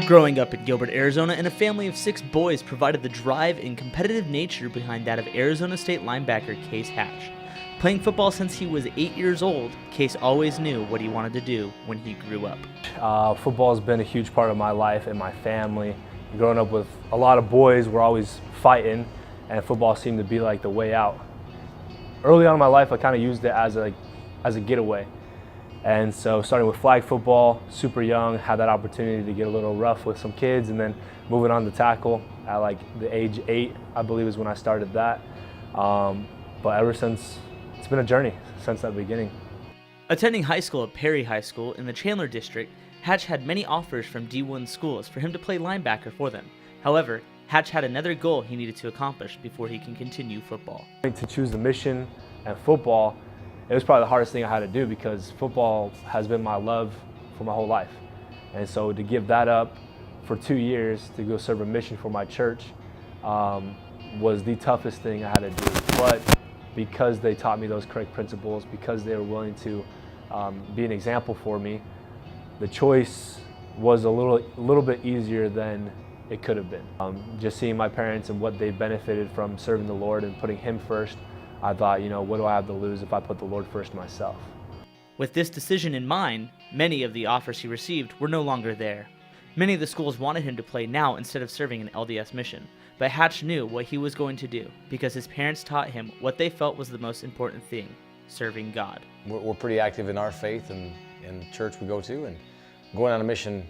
Growing up in Gilbert, Arizona, in a family of 6 boys provided the drive and competitive nature behind that of Arizona State linebacker Case Hatch. Playing football since he was 8 years old, Case always knew what he wanted to do when he grew up. Football has been a huge part of my life and my family. Growing up with a lot of boys, we're always fighting, and football seemed to be like the way out. Early on in my life, I kind of used it as a getaway. And so starting with flag football, super young, had that opportunity to get a little rough with some kids, and then moving on to tackle at like the age 8, I believe is when I started that. But ever since, it's been a journey since that beginning. Attending high school at Perry High School in the Chandler district, Hatch had many offers from D1 schools for him to play linebacker for them. However, Hatch had another goal he needed to accomplish before he can continue football. To choose the mission and football, it was probably the hardest thing I had to do because football has been my love for my whole life. And so to give that up for 2 years to go serve a mission for my church was the toughest thing I had to do. But because they taught me those correct principles, because they were willing to be an example for me, the choice was a little bit easier than it could have been. Just seeing my parents and what they benefited from serving the Lord and putting Him first, I thought, you know, what do I have to lose if I put the Lord first myself? With this decision in mind, many of the offers he received were no longer there. Many of the schools wanted him to play now instead of serving an LDS mission, but Hatch knew what he was going to do because his parents taught him what they felt was the most important thing, serving God. We're pretty active in our faith and in the church we go to, and going on a mission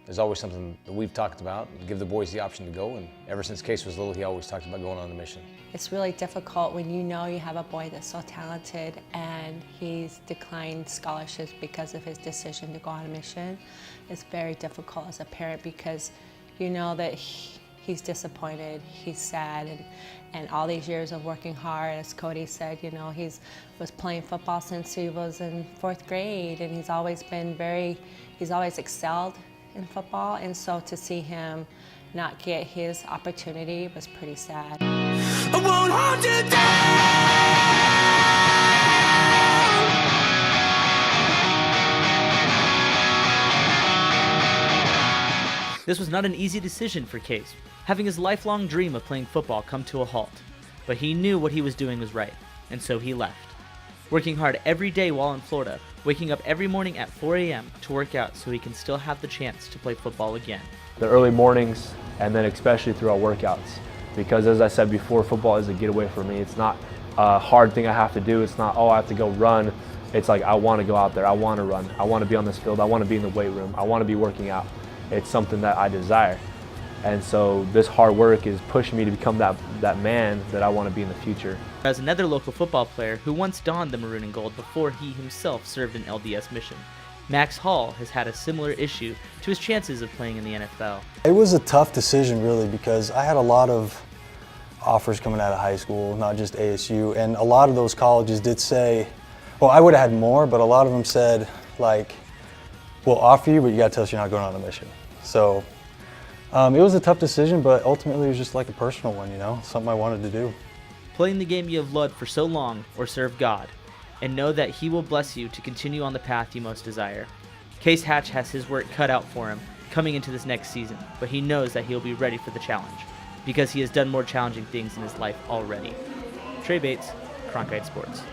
is always something that we've talked about, give the boys the option to go, and ever since Case was little, he always talked about going on a mission. It's really difficult when you know you have a boy that's so talented and he's declined scholarships because of his decision to go on a mission. It's very difficult as a parent because you know that he's disappointed, he's sad, and all these years of working hard, as Cody said, you know, was playing football since he was in 4th grade, and he's always excelled in football, and so to see him not get his opportunity was pretty sad. I won't hold you down. This was not an easy decision for Case, having his lifelong dream of playing football come to a halt. But he knew what he was doing was right, and so he left. Working hard every day while in Florida, waking up every morning at 4 a.m. to work out so he can still have the chance to play football again. The early mornings, and then especially through our workouts. Because as I said before, football is a getaway for me. It's not a hard thing I have to do. It's not, oh, I have to go run. It's like, I want to go out there. I want to run. I want to be on this field. I want to be in the weight room. I want to be working out. It's something that I desire. And so this hard work is pushing me to become that man that I want to be in the future. As another local football player who once donned the maroon and gold before he himself served an LDS mission, Max Hall has had a similar issue to his chances of playing in the NFL. It was a tough decision really because I had a lot of offers coming out of high school, not just ASU, and a lot of those colleges did say, well, I would have had more, but a lot of them said, like, we'll offer you, but you got to tell us you're not going on a mission. So it was a tough decision, but ultimately it was just like a personal one, you know, something I wanted to do. Playing the game you have loved for so long, or serve God, and know that He will bless you to continue on the path you most desire. Case Hatch has his work cut out for him coming into this next season, but he knows that he'll be ready for the challenge, because he has done more challenging things in his life already. Trey Bates, Cronkite Sports.